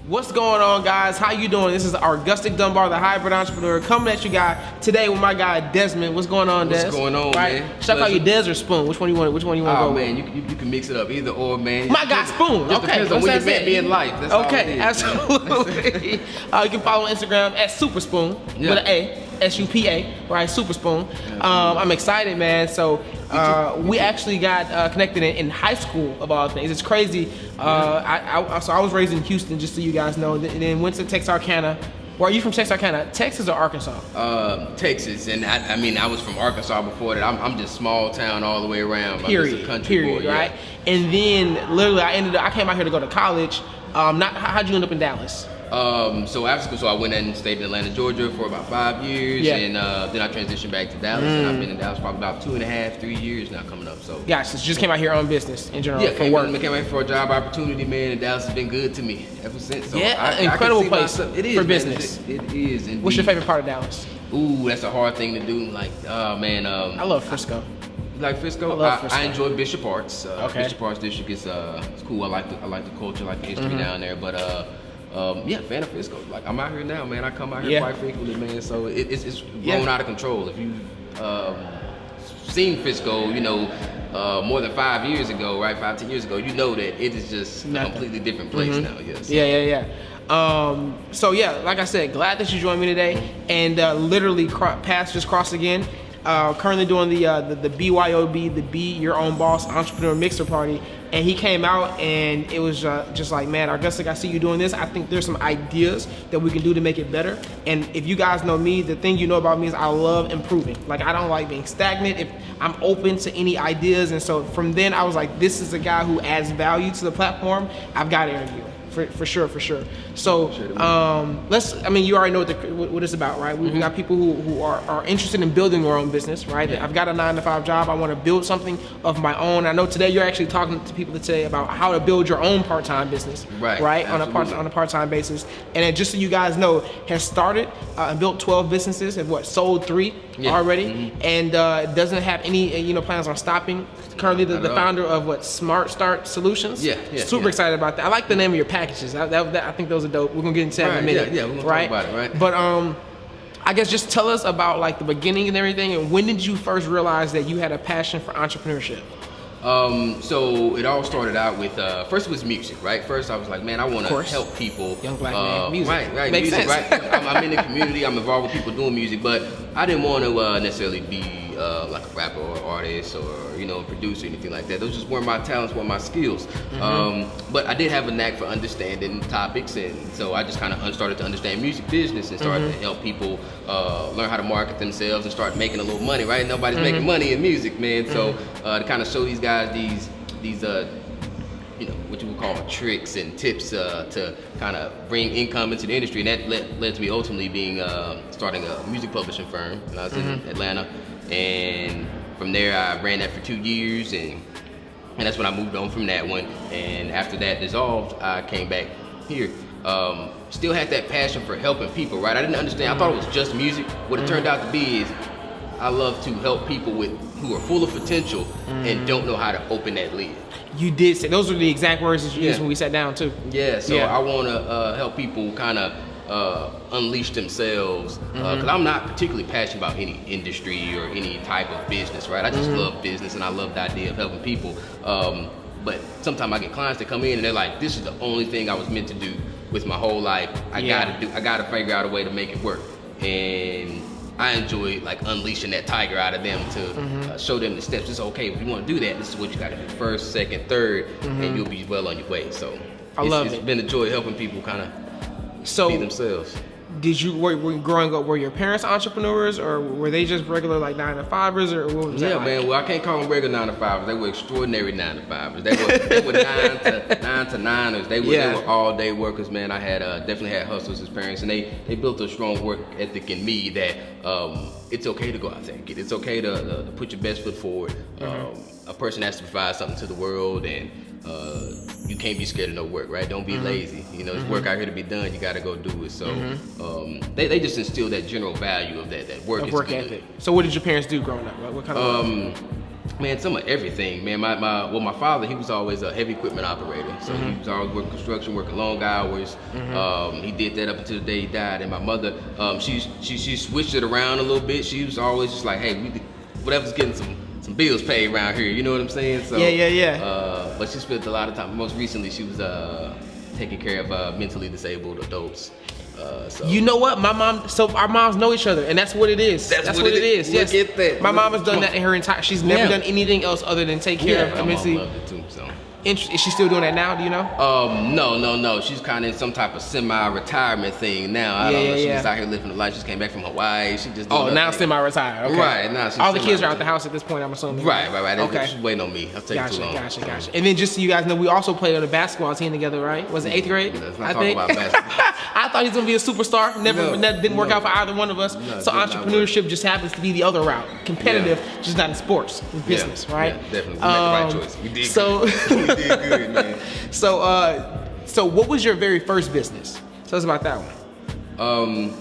What's going on, guys? How you doing? This is Argustic Dunbar, the hybrid entrepreneur, coming at you guys today with my guy Desmond. What's going on, Des? What's going on, man? Should I call you Des or Spoon? Which one you want? Oh man, you can mix it up either or, man. My guy Spoon. Just Okay, depends on where you met me in life. That's all it okay, is, absolutely. You can follow on Instagram at Superspoon with an A, S-U-P-A, right? Superspoon. I'm excited, man. So we actually got connected in high school of all things. It's crazy. So I was raised in Houston, just so you guys know, and then went to Texarkana. Where are you from? Texarkana, Texas or Arkansas? Texas, and I mean I was from Arkansas before that. I'm just small town all the way around. Period. I'm just a country boy, Right. And then literally I came out here to go to college. How'd you end up in Dallas? So after school, so I went and stayed in Atlanta, Georgia for about 5 years, and then I transitioned back to Dallas, and I've been in Dallas for about 2.5, 3 years now coming up. So yeah, so you just came out here on business in general for came work. out here for a job opportunity, man, and Dallas has been good to me ever since. So incredible place for business. It is. Indeed. What's your favorite part of Dallas? Ooh, that's a hard thing to do. Like, man, I love Frisco. Like Frisco, I love Frisco. I enjoy Bishop Arts. Okay. Bishop Arts District is it's cool. I like the culture, like the history down there. But fan of Frisco. Like I'm out here now, man. I come out here quite frequently, man. So it's grown out of control. If you've seen Frisco, more than 5 years ago, right? 5-10 years ago, you know that it is just a completely different place now. Yes. Yeah. So like I said, glad that you joined me today, and literally paths just crossed again. Currently doing the BYOB, the Be Your Own Boss Entrepreneur Mixer Party, and he came out and it was just like, man, Argustic, I see you doing this. I think there's some ideas that we can do to make it better. And if you guys know me, the thing you know about me is I love improving. Like I don't like being stagnant. If I'm open to any ideas, and so from then I was like, this is a guy who adds value to the platform. I've got to interview him. For sure. So you already know what it's about, right? We've got people who are interested in building their own business, right? I've got a 9-to-5 job. I want to build something of my own. I know today you're actually talking to people today about how to build your own part-time business, right? On a part-time basis. And then just so you guys know, has started and built 12 businesses and sold 3 already, and doesn't have any plans on stopping. Currently the founder of Smart Start Solutions. Super excited about that. I like the name of your packages. I think those are dope. We're gonna get into that in a minute. We're gonna talk about it, right? But I guess just tell us about like the beginning and everything, and when did you first realize that you had a passion for entrepreneurship? So it all started out with first it was music, right? First I was like, man, I want to help people. Young black man, music. Right, Makes music, sense. right? I'm in the community. I'm involved with people doing music, but I didn't want to necessarily be like a rapper or artist or producer or anything like that. Those just weren't my talents, weren't my skills. But I did have a knack for understanding topics, and so I just kind of started to understand music business and started to help people learn how to market themselves and start making a little money. Right? Nobody's making money in music, man. So to kind of show these guys these what you would call tricks and tips to kind of bring income into the industry, and that led to me ultimately starting a music publishing firm when I was in Atlanta. And from there I ran that for 2 years, and that's when I moved on from that one. And after that dissolved, I came back here. Still had that passion for helping people, right? I didn't understand. I thought it was just music. What it turned out to be is I love to help people who are full of potential and don't know how to open that lid. You did say those were the exact words that you used when we sat down too. I want to help people kind of unleash themselves, because I'm not particularly passionate about any industry or any type of business, right? I just love business, and I love the idea of helping people. But sometimes I get clients that come in and they're like, this is the only thing I was meant to do with my whole life. I gotta figure out a way to make it work. And I enjoy like unleashing that tiger out of them to show them the steps. It's okay, if you want to do that, this is what you got to do first, second, third, and you'll be well on your way. So it's been a joy helping people kind of be themselves. Did you growing up? Were your parents entrepreneurs, or were they just regular like 9-to-5ers, or what was that like? Man. Well, I can't call them regular 9-to-5ers. They were extraordinary 9-to-5ers. They were 9-to-9ers. They were all day workers, man. I had definitely had hustlers as parents, and they built a strong work ethic in me that it's okay to go out there and get it. It's okay to put your best foot forward. A person has to provide something to the world, and you can't be scared of no work, right? Don't be lazy. There's work out here to be done. You got to go do it. So they just instill that general value of that work is work good. ethic. So what did your parents do growing up? What kind of Man, some of everything, man. My father, he was always a heavy equipment operator. So he was always working construction, working long hours. He did that up until the day he died. And my mother, she switched it around a little bit. She was always just like, hey, whatever's getting some bills paid around here. You know what I'm saying? So but she spent a lot of time. Most recently, she was taking care of mentally disabled adults. So. You know what? Our moms know each other, and that's what it is. That's what it is. Yes. Look at that. My mom has done that in her entire. She's never done anything else other than take care of mentally. My mom loved it too. So. Is she still doing that now? Do you know? No. She's kind of in some type of semi-retirement thing now. I don't know. She's just out here living the life. She just came back from Hawaii. She just now semi-retired. Okay. Right now. She's all the kids are out the house at this point, I'm assuming. Right. Okay. She's waiting on me. I'll take too long. Gotcha. And then just so you guys know, we also played on a basketball team together, right? Was it 8th grade? Let's not talk about basketball. I thought he was gonna be a superstar. Didn't work out for either one of us. So entrepreneurship just happens to be the other route. Competitive, just not in sports, in business, right? Yeah, definitely. We made the right choice. We did good. We did good, man. So what was your very first business? Tell us about that one.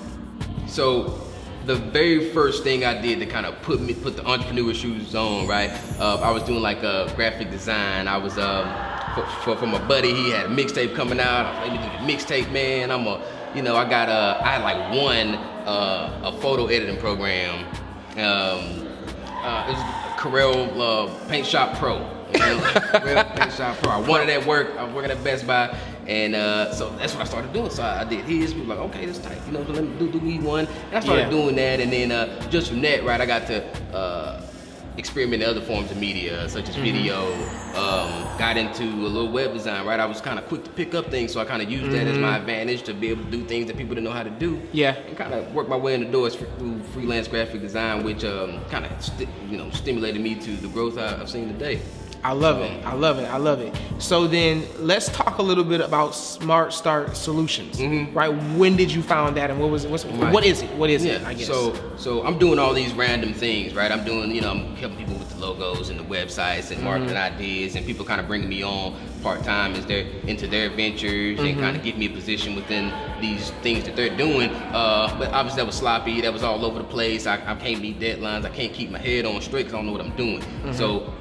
So the very first thing I did to kind of put the entrepreneur shoes on, right? I was doing like a graphic design. I was for my buddy. He had a mixtape coming out. I was like, let me do the mixtape, man. I had like a photo editing program. It was Corel Paint Shop Pro. Paint Shop Pro. I wanted that work. I was working at Best Buy, and so that's what I started doing. So I did his. We were like, okay, that's tight. So let me do me one. And I started doing that, and then just from that, right, I got to experiment in other forms of media, such as video. Got into a little web design, right? I was kind of quick to pick up things, so I kind of used that as my advantage to be able to do things that people didn't know how to do. Yeah. And kind of work my way in the doors through freelance graphic design, which kind of stimulated me to the growth I've seen today. I love it. So then let's talk a little bit about Smart Start Solutions, right? When did you found that, and what is it? What is it? I guess. So I'm doing all these random things, right? I'm doing, I'm helping people with the logos and the websites and marketing ideas, and people kind of bringing me on part-time as they're into their ventures and kind of give me a position within these things that they're doing. But obviously that was sloppy. That was all over the place. I can't meet deadlines. I can't keep my head on straight because I don't know what I'm doing. So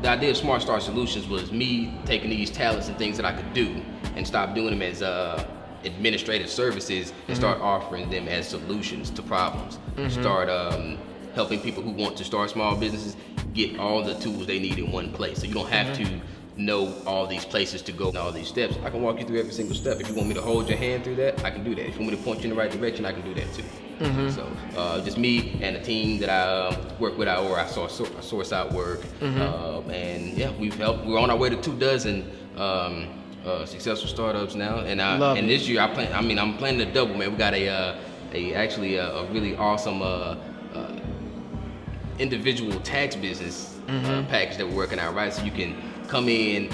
the idea of Smart Start Solutions was me taking these talents and things that I could do and stop doing them as administrative services and start offering them as solutions to problems. Start helping people who want to start small businesses get all the tools they need in one place. So you don't have to know all these places to go and all these steps. I can walk you through every single step. If you want me to hold your hand through that, I can do that. If you want me to point you in the right direction, I can do that too. So just me and a team that I work with, or I source out work. And yeah, we're on our way to 24 successful startups now. And this year I'm planning to double, man. We got a really awesome individual tax business package that we're working out, right? So you can come in,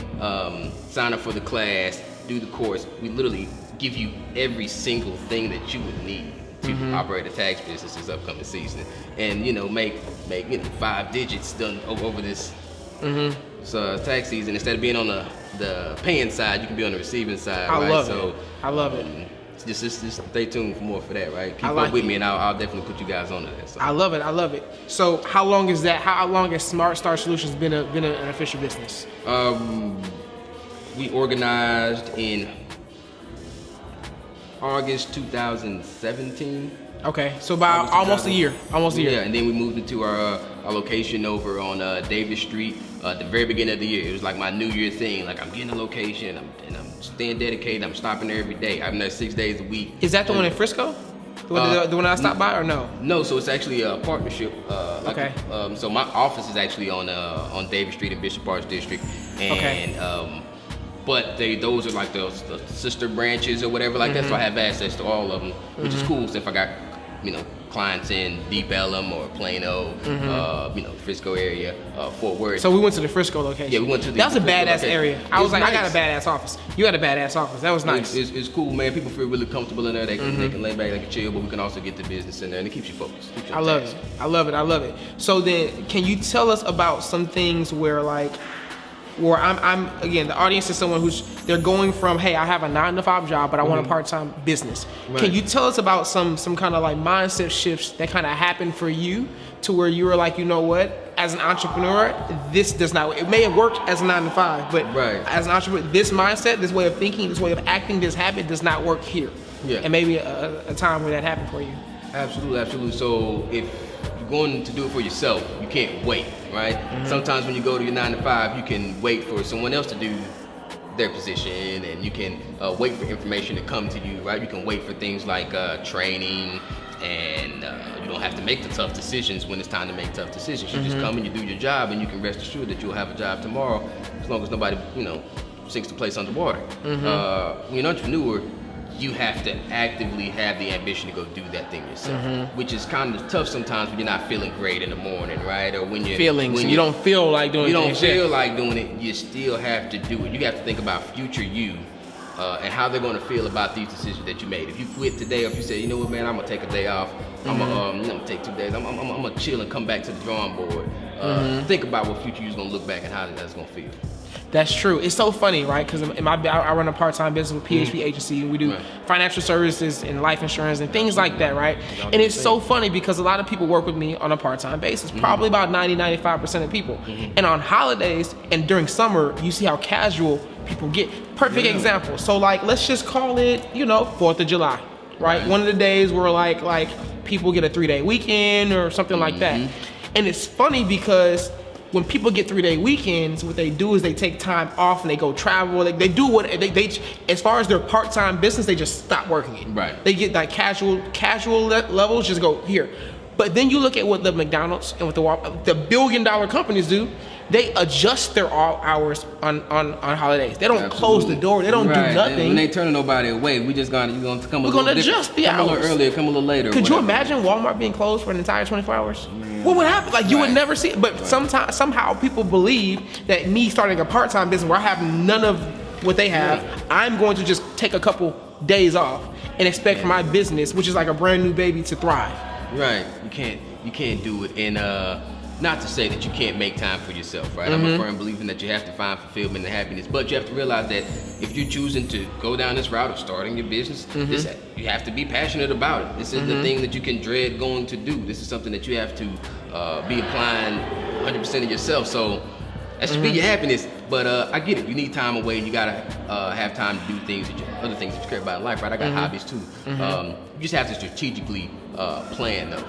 sign up for the class, do the course. We literally give you every single thing that you would need to operate a tax business this upcoming season, and make 5 digits done over this tax season. Instead of being on the paying side, you can be on the receiving side. I love it. Just stay tuned for more for that, right? Keep up with me, and I'll definitely put you guys on to that. So. I love it. So how long is that? How long has Smart Start Solutions been an official business? We organized in August 2017. Okay, so about almost a year. Yeah, and then we moved into our location over on Davis Street at the very beginning of the year. It was like my New Year thing. Like, I'm getting a location, and I'm staying dedicated. I'm stopping there every day. I'm there 6 days a week. Is that the one in Frisco? The one I stopped by, or no? No, so it's actually a partnership. So my office is actually on Davis Street in Bishop Arts District, and but those are like the sister branches or whatever like that. So I have access to all of them, which is cool. So if I got clients in Deep Ellum or Plano, Frisco area, Fort Worth. So we went to the Frisco location. Yeah, we went to that was a badass location. area. I was like, nice. I got a badass office. You had a badass office. That was nice. It's cool, man. People feel really comfortable in there. They can lay back, they can chill, but we can also get the business in there, and it keeps you focused. I love it. So then, can you tell us about some things where I'm again, the audience is someone they're going from, hey, I have a 9-to-5 job, but I want a part-time business. Right. Can you tell us about some kind of like mindset shifts that kind of happened for you to where you were like, you know what, as an entrepreneur, this does not. It may have worked as a 9 to 5, but as an entrepreneur, this mindset, this way of thinking, this way of acting, this habit does not work here. Yeah. And maybe a time where that happened for you. Absolutely, absolutely. So if you're going to do it for yourself, you can't wait, right? Sometimes when you go to your 9 to 5, you can wait for someone else to do their position, and you can wait for information to come to you, right? You can wait for things like training, and you don't have to make the tough decisions when it's time to make tough decisions. You just come and you do your job, and you can rest assured that you'll have a job tomorrow, as long as nobody, sinks the place underwater. When you're an entrepreneur, you have to actively have the ambition to go do that thing yourself, which is kind of tough sometimes when you're not feeling great in the morning, right? Or when you you don't feel like doing it. You don't feel like doing it. You still have to do it. You have to think about future you and how they're going to feel about these decisions that you made. If you quit today, or if you say, you know what, man, I'm gonna take a day off. I'm gonna take 2 days. I'm gonna chill and come back to the drawing board. Think about what future you's gonna look back and how that's gonna feel. That's true. It's so funny, right? Because I run a part-time business with PHP Agency, and we do financial services and life insurance and things like that, right? And it's so funny because a lot of people work with me on a part-time basis, probably about 90-95% of people. And on holidays and during summer, you see how casual people get. Perfect example. So like, let's just call it, 4th of July, right? One of the days where like people get a 3-day weekend or something like that. And it's funny because when people get 3-day weekends, what they do is they take time off and they go travel. They do what they as far as their part-time business, they just stop working it. Right. They get like casual levels, just go here. But then you look at what the McDonald's and what the billion-dollar companies do. They adjust their hours on holidays. They don't close the door. They don't do nothing. When they turning nobody away, you're gonna come. We're gonna adjust the hours. Come a little earlier, come a little later. Could you imagine Walmart being closed for an entire 24 hours? What would happen? Like you would never see it. But somehow people believe that me starting a part-time business where I have none of what they have, I'm going to just take a couple days off and expect for my business, which is like a brand new baby, to thrive. Right. You can't do it. And not to say that you can't make time for yourself, right? I'm a firm believer that you have to find fulfillment and happiness, but you have to realize that if you're choosing to go down this route of starting your business, you have to be passionate about it. This is the thing that you can dread going to do. This is something that you have to be applying 100% of yourself. So that should be your happiness. But I get it. You need time away, and you gotta have time to do other things that you care about in life, right? I got hobbies too. You just have to strategically plan those.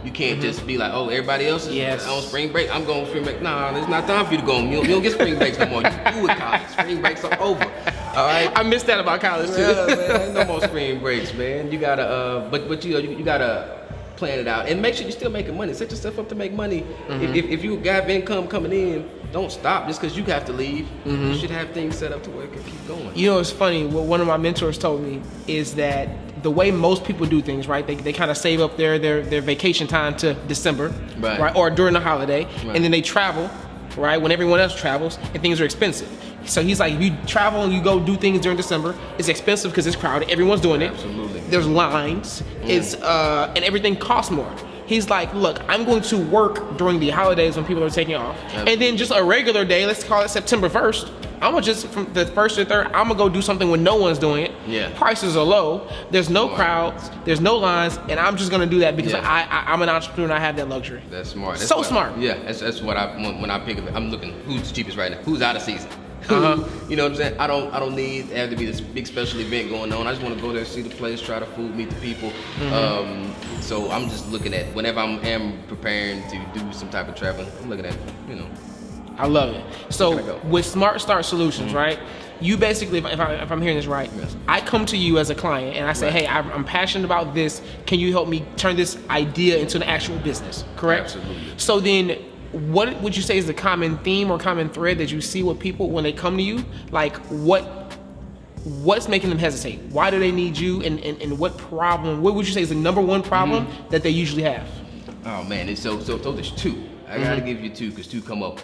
You can't just be like, oh, everybody else is on spring break. I'm going on spring break. Nah, it's not time for you to go on. You don't get spring breaks no more. You do it, college. Spring breaks are over. All right. I missed that about college too. Yeah, man, ain't no more spring breaks, man. You gotta, but you gotta plan it out and make sure you're still making money. Set yourself up to make money. If you have income coming in, don't stop just because you have to leave. You should have things set up to where it can keep going. It's funny. What one of my mentors told me is that the way most people do things, right? They kind of save up their vacation time to December, right? Or during the holiday, and then they travel, right? When everyone else travels, and things are expensive. So he's like, if you travel and you go do things during December, it's expensive because it's crowded. Everyone's doing it. Absolutely. There's lines. It's and everything costs more. He's like, look, I'm going to work during the holidays when people are taking off. Absolutely. And then just a regular day, let's call it September 1st, I'm gonna just, from the 1st to 3rd, I'm gonna go do something when no one's doing it. Yeah. Prices are low, there's no crowds, there's no lines, and I'm just gonna do that because I'm an entrepreneur and I have that luxury. That's smart. That's so smart. That's what when I pick up, I'm looking who's the cheapest right now, who's out of season. You know what I'm saying? I don't need to have to be this big special event going on. I just want to go there, see the place, try the food, meet the people. So I'm just looking at whenever I am preparing to do some type of traveling, I'm looking at, I love it. So with Smart Start Solutions, right? You basically, if I'm hearing this right, I come to you as a client and I say, hey, I'm passionate about this. Can you help me turn this idea into an actual business? Correct? Absolutely. So then, what would you say is the common theme or common thread that you see with people when they come to you? Like what's making them hesitate? Why do they need you? And what would you say is the number one problem that they usually have? Oh man, so there's two. I gotta give you two because two come up.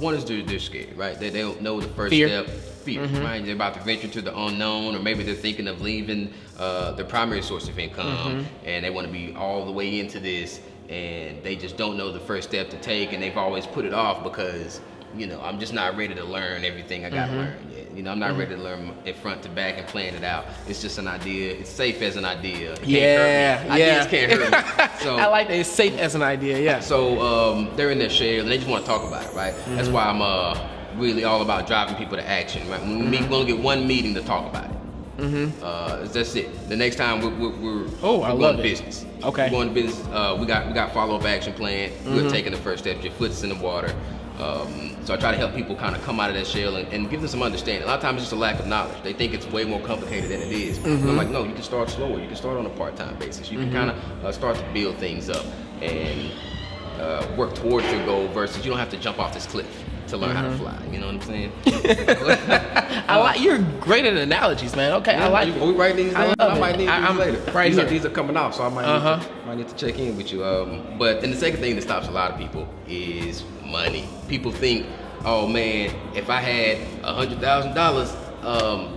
One is they're scared, right? They don't know the first step. Fear, right? They're about to venture to the unknown, or maybe they're thinking of leaving their primary source of income, and they want to be all the way into this, and they just don't know the first step to take, and they've always put it off because I'm just not ready to learn everything I gotta learn yet. You know, I'm not ready to learn it front to back and plan it out. It's just an idea. It's safe as an idea. It can't hurt me. Ideas can't hurt me. So I like that. It's safe as an idea. Yeah. So they're in their shell and they just want to talk about it, right? That's why I'm really all about driving people to action. Right? When we meet, we're gonna get one meeting to talk about it. That's it. The next time we're going to business. Okay. We're going to business. We got follow-up action plan. We're taking the first steps. Your foot's in the water. So I try to help people kind of come out of that shell and give them some understanding. A lot of times it's just a lack of knowledge. They think it's way more complicated than it is. I'm like, no, you can start slower. You can start on a part-time basis. You can kind of start to build things up and work towards your goal versus you don't have to jump off this cliff to learn how to fly. You know what I'm saying? You're great at analogies, man. Okay, I like it. We write these down. I might need these later. Right here. These are coming off, so I might need to check in with you. But the second thing that stops a lot of people is money. People think, oh man, if I had $100,000,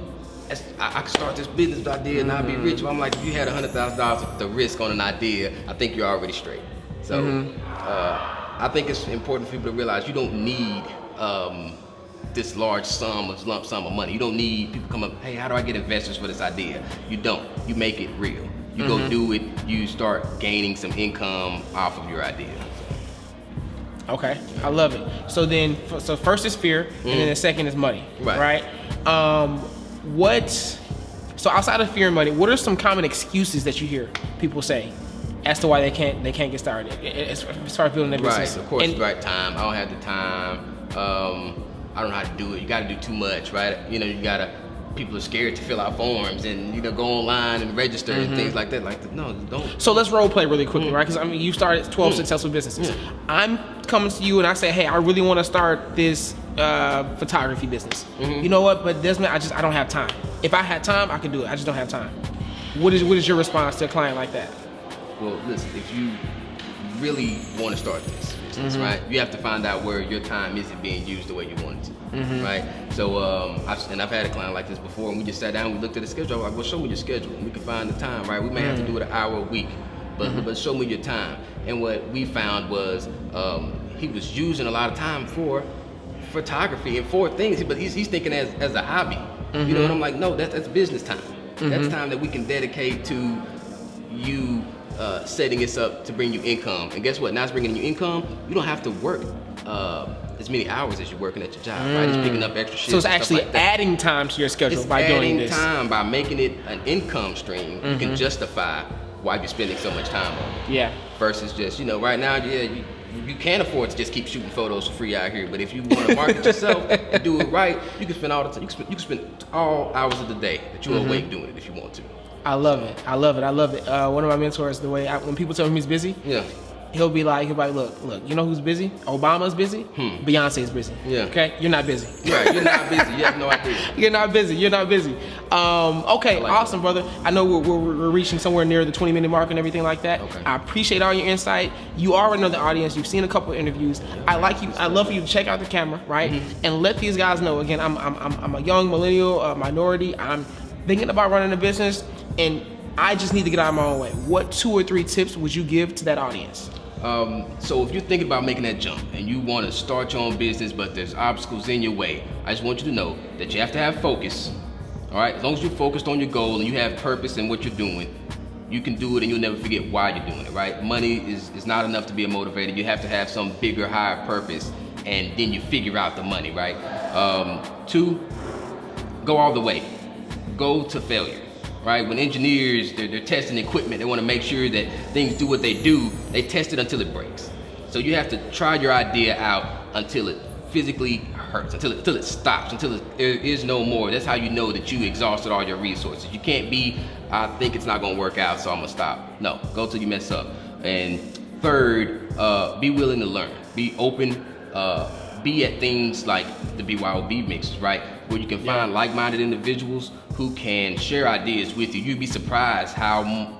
I could start this business idea and I'd be rich. But I'm like, if you had $100,000 to risk on an idea, I think you're already straight. So I think it's important for people to realize you don't need this large lump sum of money. You don't need people come up, hey, how do I get investors for this idea? You don't. You make it real. You go do it. You start gaining some income off of your idea. Okay, I love it. So then, so first is fear, and then the second is money, right? So outside of fear and money, what are some common excuses that you hear people say as to why they can't get started as far as building their business? Right, of course, time. I don't have the time. I don't know how to do it. You got to do too much, right? You know, people are scared to fill out forms and go online and register and things like that. Like, no, don't. So let's role play really quickly, right? Because I mean, you started 12 successful businesses. I'm coming to you and I say, hey, I really want to start this photography business. You know what? But Desmond, I don't have time. If I had time, I could do it. I just don't have time. What is your response to a client like that? Well, listen, if you really want to start this business, right, you have to find out where your time isn't being used the way you want it to, right? So, I've had a client like this before, and we just sat down, we looked at the schedule. I was like, well, show me your schedule, and we can find the time, right? We may have to do it an hour a week, but show me your time. And what we found was he was using a lot of time for photography and for things, but he's thinking as a hobby, you know. And I'm like, no, that's business time. That's time that we can dedicate to you. Setting this up to bring you income, and guess what? Now it's bringing you income. You don't have to work as many hours as you're working at your job, right? It's picking up extra shifts. So it's actually adding time to your schedule by doing this. It's adding time by making it an income stream. You can justify why you're spending so much time on it. Yeah. Versus just right now, you can't afford to just keep shooting photos for free out here. But if you want to market yourself and do it right, you can spend all the time. You can spend all hours of the day that you're awake doing it if you want to. I love it. One of my mentors, when people tell him he's busy, he'll be like, look, you know who's busy? Obama's busy. Beyonce's busy. Yeah. Okay, you're not busy. Right, you're not busy. You have no idea. You're not busy. Okay, like awesome, brother. I know we're reaching somewhere near the 20-minute mark and everything like that. Okay. I appreciate all your insight. You already know the audience. You've seen a couple of interviews. I love for you to check out the camera, right, and let these guys know. Again, I'm a young millennial minority. I'm thinking about running a business, and I just need to get out of my own way. What 2 or 3 tips would you give to that audience? So if you're thinking about making that jump and you want to start your own business, but there's obstacles in your way, I just want you to know that you have to have focus. All right, as long as you're focused on your goal and you have purpose in what you're doing, you can do it and you'll never forget why you're doing it, right? Money is not enough to be a motivator. You have to have some bigger, higher purpose, and then you figure out the money, right? 2, go all the way. Go to failure, right? When engineers, they're testing equipment, they want to make sure that things do what they do, they test it until it breaks. So you have to try your idea out until it physically hurts, until it stops, until there is no more. That's how you know that you exhausted all your resources. You can't be, I think it's not gonna work out, so I'm gonna stop. No, go till you mess up. And 3rd, be willing to learn, be open, be at things like the BYOB mixes, right? Where you can find like-minded individuals who can share ideas with you. You'd be surprised how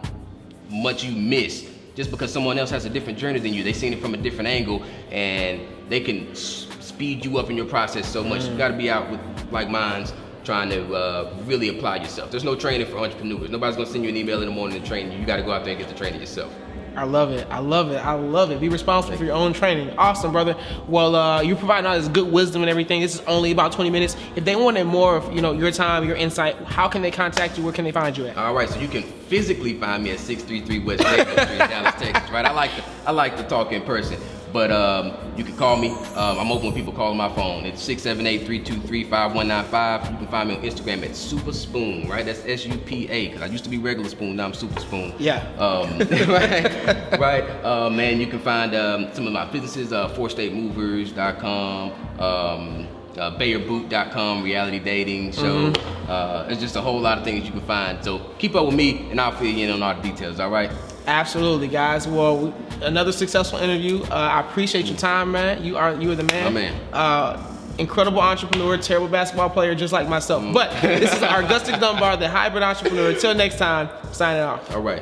much you miss just because someone else has a different journey than you. They've seen it from a different angle, and they can speed you up in your process so much. You gotta be out with like minds trying to really apply yourself. There's no training for entrepreneurs. Nobody's gonna send you an email in the morning to train you. You gotta go out there and get the training yourself. I love it. I love it. I love it. Be responsible for your own training. Awesome, brother. Well, you're providing all this good wisdom and everything. This is only about 20 minutes. If they wanted more of, your time, your insight, how can they contact you? Where can they find you at? All right, so you can physically find me at 633 West Jacob Street, Dallas, Texas. Right? I like to talk in person. But you can call me. I'm open when people call on my phone. It's 678-323-5195. You can find me on Instagram at Super Spoon, right? That's SUPA, because I used to be Regular Spoon, now I'm Super Spoon. Yeah. Right. Man, you can find some of my businesses, FourStateMovers.com, BayerBoot.com, reality dating show. There's just a whole lot of things you can find. So keep up with me, and I'll fill you in on all the details, all right? Absolutely, guys. Well, another successful interview. I appreciate your time, man. You are the man. My man. Incredible entrepreneur, terrible basketball player, just like myself. But this is Argustic Dunbar, the hybrid entrepreneur. Until next time, signing off. All right.